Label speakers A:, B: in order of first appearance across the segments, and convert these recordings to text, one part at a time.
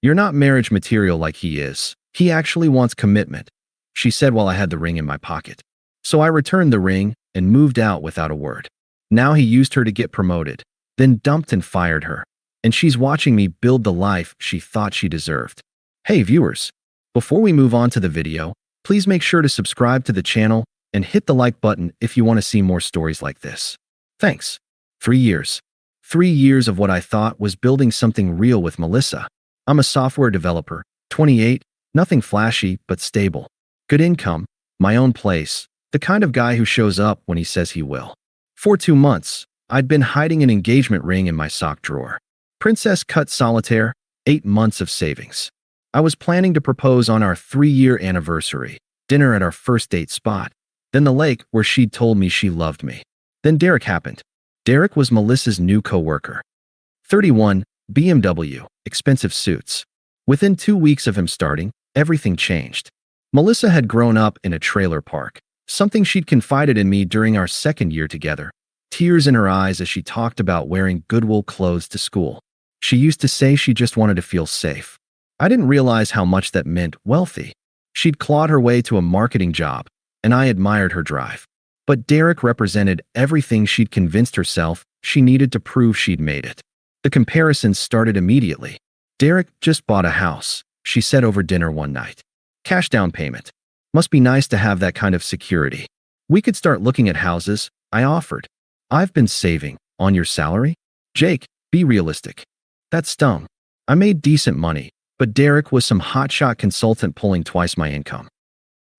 A: You're not marriage material like he is. He actually wants commitment, she said while I had the ring in my pocket. So I returned the ring and moved out without a word. Now he used her to get promoted, then dumped and fired her. And she's watching me build the life she thought she deserved. Hey viewers, before we move on to the video, please make sure to subscribe to the channel and hit the like button if you want to see more stories like this. Thanks. 3 years. 3 years of what I thought was building something real with Melissa. I'm a software developer, 28, nothing flashy but stable. Good income, my own place, the kind of guy who shows up when he says he will. For 2 months, I'd been hiding an engagement ring in my sock drawer. Princess cut solitaire, 8 months of savings. I was planning to propose on our 3-year anniversary, dinner at our first date spot, then the lake where she'd told me she loved me. Then Derek happened. Derek was Melissa's new co-worker. 31, BMW, expensive suits. Within 2 weeks of him starting, everything changed. Melissa had grown up in a trailer park, something she'd confided in me during our 2nd year together. Tears in her eyes as she talked about wearing Goodwill clothes to school. She used to say she just wanted to feel safe. I didn't realize how much that meant wealthy. She'd clawed her way to a marketing job, and I admired her drive. But Derek represented everything she'd convinced herself she needed to prove she'd made it. The comparisons started immediately. Derek just bought a house, she said over dinner one night. Cash down payment. Must be nice to have that kind of security. We could start looking at houses, I offered. I've been saving. On your salary? Jake, be realistic. That stung. I made decent money, but Derek was some hotshot consultant pulling twice my income.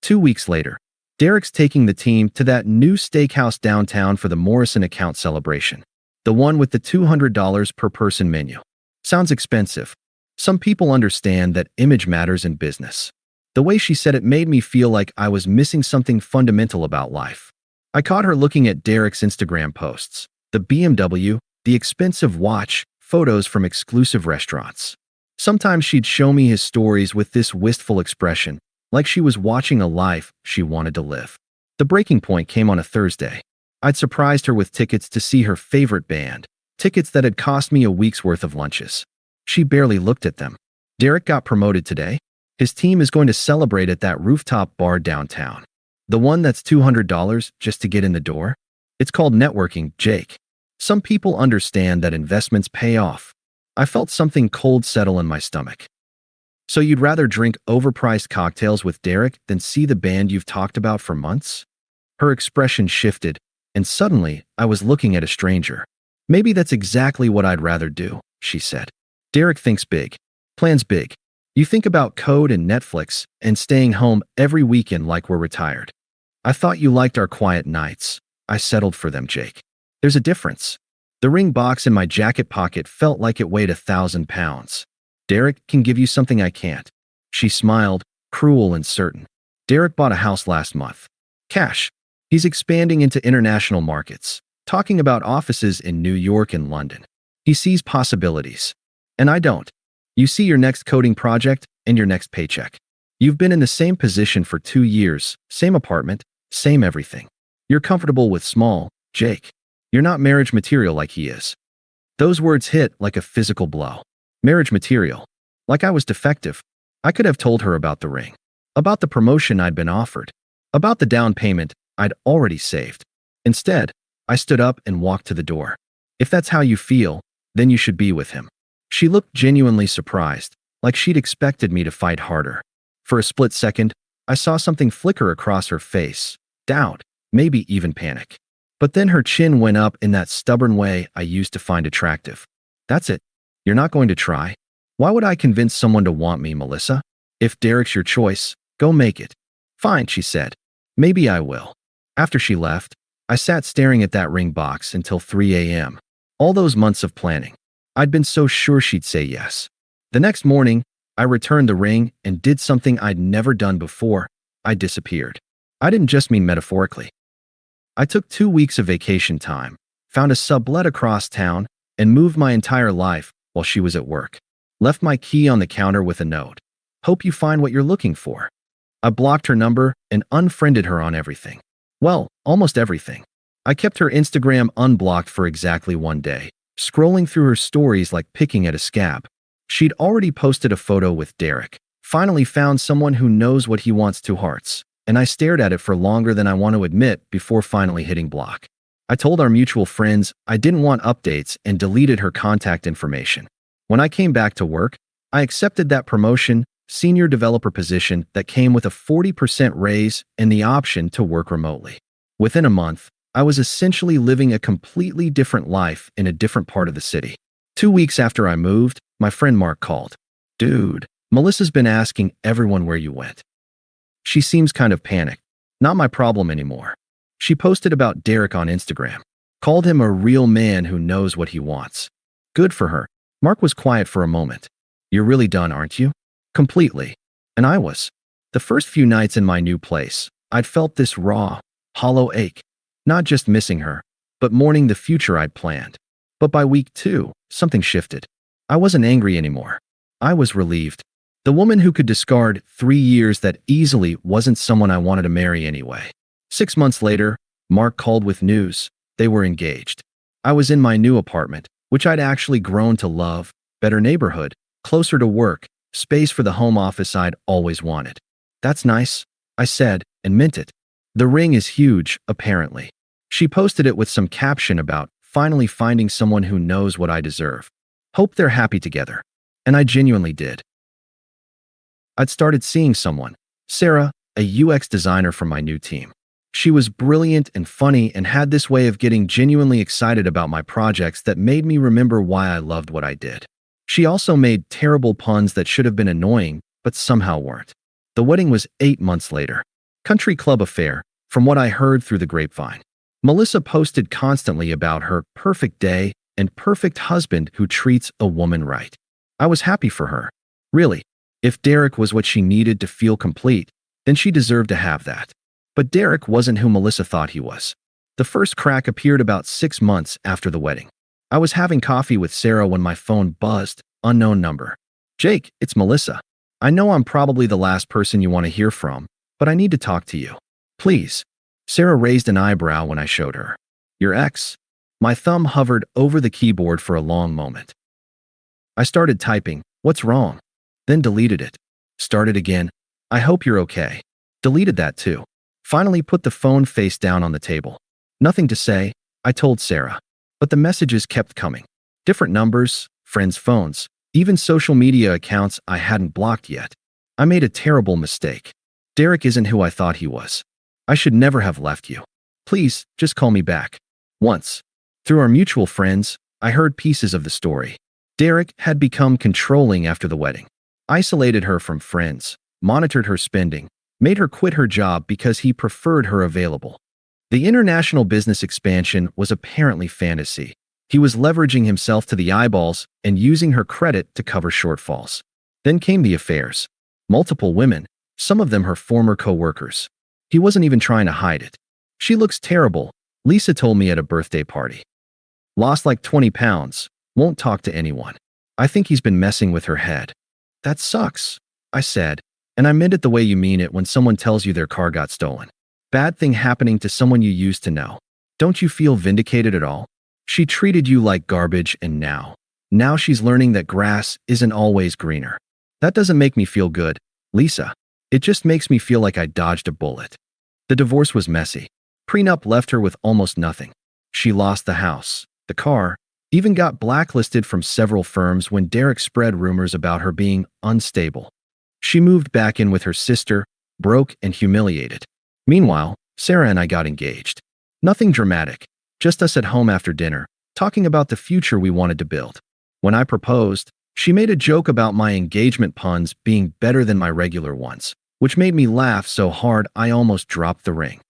A: 2 weeks later, Derek's taking the team to that new steakhouse downtown for the Morrison account celebration. The one with the $200 per person menu. Sounds expensive. Some people understand that image matters in business. The way she said it made me feel like I was missing something fundamental about life. I caught her looking at Derek's Instagram posts. The BMW, the expensive watch, photos from exclusive restaurants. Sometimes she'd show me his stories with this wistful expression, like she was watching a life she wanted to live. The breaking point came on a Thursday. I'd surprised her with tickets to see her favorite band, tickets that had cost me a week's worth of lunches. She barely looked at them. Derek got promoted today. His team is going to celebrate at that rooftop bar downtown. The one that's $200 just to get in the door? It's called networking, Jake. Some people understand that investments pay off. I felt something cold settle in my stomach. So you'd rather drink overpriced cocktails with Derek than see the band you've talked about for months? Her expression shifted, and suddenly I was looking at a stranger. Maybe that's exactly what I'd rather do, she said. Derek thinks big, plans big. You think about code and Netflix and staying home every weekend like we're retired. I thought you liked our quiet nights. I settled for them, Jake. There's a difference. The ring box in my jacket pocket felt like it weighed 1,000 pounds. Derek can give you something I can't. She smiled, cruel and certain. Derek bought a house last month. Cash. He's expanding into international markets, talking about offices in New York and London. He sees possibilities. And I don't. You see your next coding project and your next paycheck. You've been in the same position for 2 years, same apartment, same everything. You're comfortable with small, Jake. You're not marriage material like he is. Those words hit like a physical blow. Marriage material. Like I was defective. I could have told her about the ring, about the promotion I'd been offered, about the down payment I'd already saved. Instead, I stood up and walked to the door. If that's how you feel, then you should be with him. She looked genuinely surprised, like she'd expected me to fight harder. For a split second, I saw something flicker across her face. Doubt, maybe even panic. But then her chin went up in that stubborn way I used to find attractive. That's it. You're not going to try? Why would I convince someone to want me, Melissa? If Derek's your choice, go make it. Fine, she said. Maybe I will. After she left, I sat staring at that ring box until 3 a.m. All those months of planning. I'd been so sure she'd say yes. The next morning, I returned the ring and did something I'd never done before. I disappeared. I didn't just mean metaphorically. I took 2 weeks of vacation time, found a sublet across town, and moved my entire life while she was at work. Left my key on the counter with a note. Hope you find what you're looking for. I blocked her number and unfriended her on everything. Well, almost everything. I kept her Instagram unblocked for exactly 1 day, scrolling through her stories like picking at a scab. She'd already posted a photo with Derek. Finally found someone who knows what he wants, 2 hearts. And I stared at it for longer than I want to admit before finally hitting block. I told our mutual friends I didn't want updates and deleted her contact information. When I came back to work, I accepted that promotion, senior developer position that came with a 40% raise and the option to work remotely. Within a month, I was essentially living a completely different life in a different part of the city. 2 weeks after I moved, my friend Mark called. "Dude, Melissa's been asking everyone where you went. She seems kind of panicked. Not my problem anymore. She posted about Derek on Instagram. Called him a real man who knows what he wants." Good for her. Mark was quiet for a moment. "You're really done, aren't you?" "Completely." And I was. The first few nights in my new place, I'd felt this raw, hollow ache. Not just missing her, but mourning the future I'd planned. But by week 2, something shifted. I wasn't angry anymore. I was relieved. The woman who could discard 3 years that easily wasn't someone I wanted to marry anyway. 6 months later, Mark called with news. They were engaged. I was in my new apartment, which I'd actually grown to love, better neighborhood, closer to work, space for the home office I'd always wanted. "That's nice," I said, and meant it. The ring is huge, apparently. She posted it with some caption about finally finding someone who knows what I deserve. Hope they're happy together. And I genuinely did. I'd started seeing someone, Sarah, a UX designer from my new team. She was brilliant and funny and had this way of getting genuinely excited about my projects that made me remember why I loved what I did. She also made terrible puns that should have been annoying, but somehow weren't. The wedding was 8 months later. Country club affair, from what I heard through the grapevine. Melissa posted constantly about her perfect day and perfect husband who treats a woman right. I was happy for her. Really, if Derek was what she needed to feel complete, then she deserved to have that. But Derek wasn't who Melissa thought he was. The first crack appeared about 6 months after the wedding. I was having coffee with Sarah when my phone buzzed, unknown number. "Jake, it's Melissa. I know I'm probably the last person you want to hear from, but I need to talk to you. Please." Sarah raised an eyebrow when I showed her. "Your ex?" My thumb hovered over the keyboard for a long moment. I started typing, "What's wrong?" Then deleted it. Started again. "I hope you're okay." Deleted that too. Finally put the phone face down on the table. "Nothing to say," I told Sarah. But the messages kept coming. Different numbers, friends' phones, even social media accounts I hadn't blocked yet. I made a terrible mistake. Derek isn't who I thought he was. I should never have left you. Please, just call me back. Once, through our mutual friends, I heard pieces of the story. Derek had become controlling after the wedding. Isolated her from friends, monitored her spending, made her quit her job because he preferred her available. The international business expansion was apparently fantasy. He was leveraging himself to the eyeballs and using her credit to cover shortfalls. Then came the affairs. Multiple women, some of them her former co-workers. He wasn't even trying to hide it. "She looks terrible," Lisa told me at a birthday party. "Lost like 20 pounds, won't talk to anyone. I think he's been messing with her head." "That sucks," I said, and I meant it the way you mean it when someone tells you their car got stolen. Bad thing happening to someone you used to know. Don't you feel vindicated at all? She treated you like garbage and now she's learning that grass isn't always greener. That doesn't make me feel good, Lisa. It just makes me feel like I dodged a bullet. The divorce was messy. Prenup left her with almost nothing. She lost the house, the car, even got blacklisted from several firms when Derek spread rumors about her being unstable. She moved back in with her sister, broke and humiliated. Meanwhile, Sarah and I got engaged. Nothing dramatic, just us at home after dinner, talking about the future we wanted to build. When I proposed, she made a joke about my engagement puns being better than my regular ones, which made me laugh so hard I almost dropped the ring.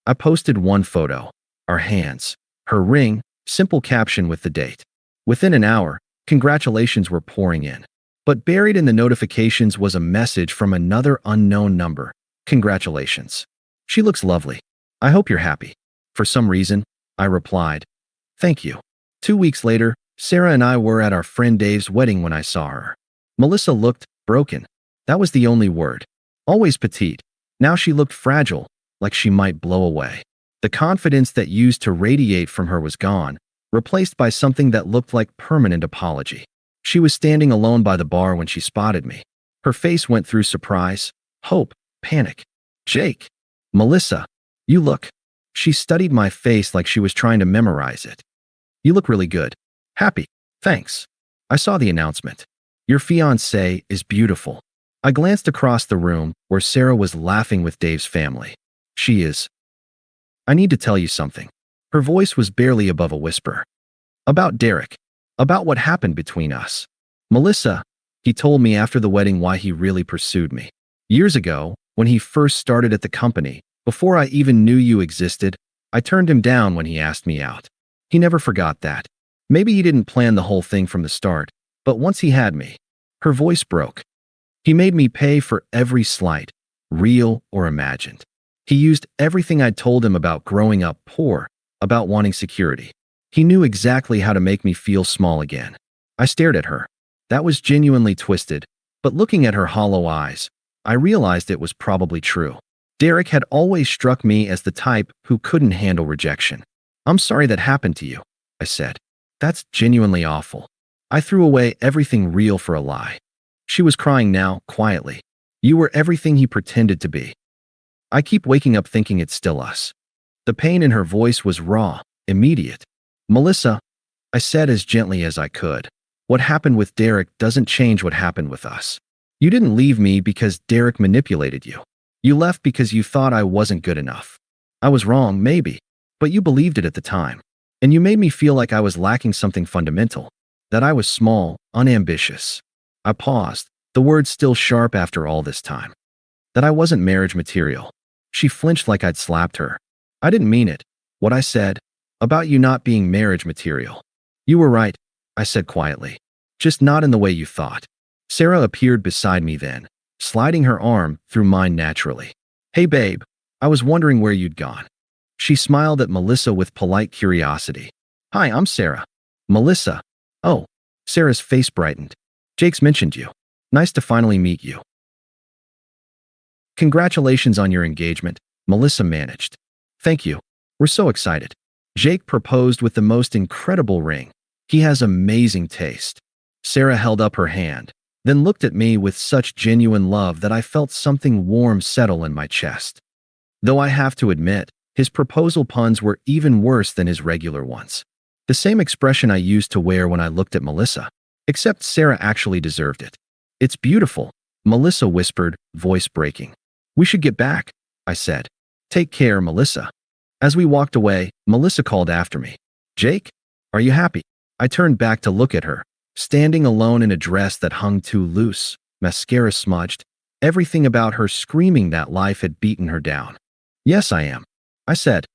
A: I posted one photo, our hands, her ring, simple caption with the date. Within an hour, congratulations were pouring in. But buried in the notifications was a message from another unknown number. "Congratulations. She looks lovely. I hope you're happy." For some reason, I replied, "Thank you." 2 weeks later, Sarah and I were at our friend Dave's wedding when I saw her. Melissa looked broken. That was the only word. Always petite. Now she looked fragile, like she might blow away. The confidence that used to radiate from her was gone, replaced by something that looked like permanent apology. She was standing alone by the bar when she spotted me. Her face went through surprise, hope, panic. Jake! Melissa! You look. She studied my face like she was trying to memorize it. You look really good. Happy. Thanks. I saw the announcement. Your fiancé is beautiful. I glanced across the room where Sarah was laughing with Dave's family. She is. I need to tell you something. Her voice was barely above a whisper. About Derek. About what happened between us. Melissa, he told me after the wedding why he really pursued me. Years ago, when he first started at the company, before I even knew you existed, I turned him down when he asked me out. He never forgot that. Maybe he didn't plan the whole thing from the start, but once he had me, her voice broke. He made me pay for every slight, real or imagined. He used everything I'd told him about growing up poor, about wanting security. He knew exactly how to make me feel small again. I stared at her. That was genuinely twisted, but looking at her hollow eyes, I realized it was probably true. Derek had always struck me as the type who couldn't handle rejection. I'm sorry that happened to you, I said. That's genuinely awful. I threw away everything real for a lie. She was crying now, quietly. You were everything he pretended to be. I keep waking up thinking it's still us. The pain in her voice was raw, immediate. Melissa, I said as gently as I could, what happened with Derek doesn't change what happened with us. You didn't leave me because Derek manipulated you. You left because you thought I wasn't good enough. I was wrong, maybe, but you believed it at the time. And you made me feel like I was lacking something fundamental, that I was small, unambitious. I paused, the words still sharp after all this time. That I wasn't marriage material. She flinched like I'd slapped her. I didn't mean it. What I said, about you not being marriage material. You were right, I said quietly. Just not in the way you thought. Sarah appeared beside me then, sliding her arm through mine naturally. Hey babe, I was wondering where you'd gone. She smiled at Melissa with polite curiosity. Hi, I'm Sarah. Melissa. Oh, Sarah's face brightened. Jake's mentioned you. Nice to finally meet you. Congratulations on your engagement, Melissa managed. Thank you. We're so excited. Jake proposed with the most incredible ring. He has amazing taste. Sarah held up her hand, then looked at me with such genuine love that I felt something warm settle in my chest. Though I have to admit, his proposal puns were even worse than his regular ones. The same expression I used to wear when I looked at Melissa, except Sarah actually deserved it. It's beautiful, Melissa whispered, voice breaking. We should get back, I said. Take care, Melissa. As we walked away, Melissa called after me. Jake, are you happy? I turned back to look at her, standing alone in a dress that hung too loose, mascara smudged, everything about her screaming that life had beaten her down. Yes, I am, I said.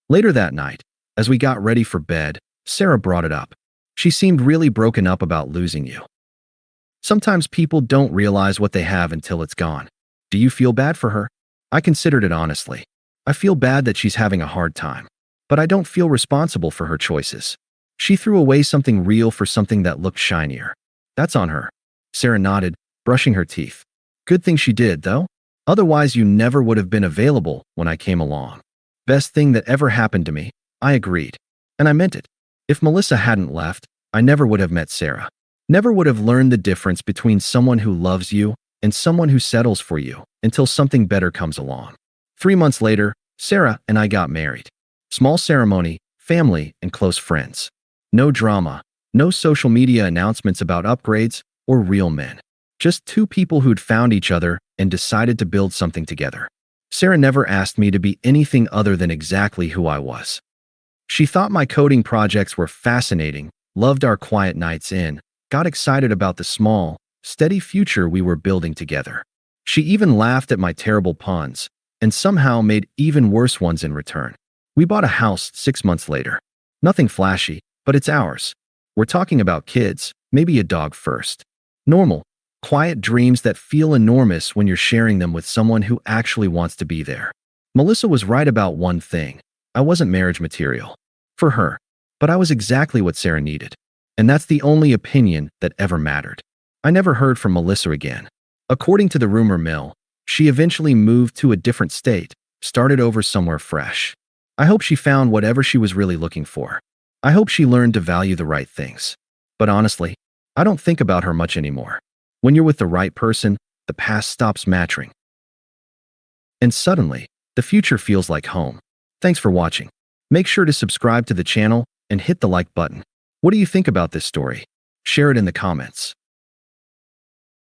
A: Later that night, as we got ready for bed, Sarah brought it up. She seemed really broken up about losing you. Sometimes people don't realize what they have until it's gone. Do you feel bad for her? I considered it honestly. I feel bad that she's having a hard time, but I don't feel responsible for her choices. She threw away something real for something that looked shinier. That's on her. Sarah nodded, brushing her teeth. Good thing she did, though. Otherwise, you never would have been available when I came along. Best thing that ever happened to me, I agreed. And I meant it. If Melissa hadn't left, I never would have met Sarah. Never would have learned the difference between someone who loves you and someone who settles for you until something better comes along. 3 months later, Sarah and I got married. Small ceremony, family, and close friends. No drama, no social media announcements about upgrades or real men. Just two people who'd found each other and decided to build something together. Sarah never asked me to be anything other than exactly who I was. She thought my coding projects were fascinating, loved our quiet nights in, got excited about the small, steady future we were building together. She even laughed at my terrible puns, and somehow made even worse ones in return. We bought a house 6 months later. Nothing flashy, but it's ours. We're talking about kids, maybe a dog first. Normal, quiet dreams that feel enormous when you're sharing them with someone who actually wants to be there. Melissa was right about one thing. I wasn't marriage material. For her. But I was exactly what Sarah needed. And that's the only opinion that ever mattered. I never heard from Melissa again. According to the rumor mill, she eventually moved to a different state, started over somewhere fresh. I hope she found whatever she was really looking for. I hope she learned to value the right things. But honestly, I don't think about her much anymore. When you're with the right person, the past stops mattering. And suddenly, the future feels like home. Thanks for watching. Make sure to subscribe to the channel and hit the like button. What do you think about this story? Share it in the comments.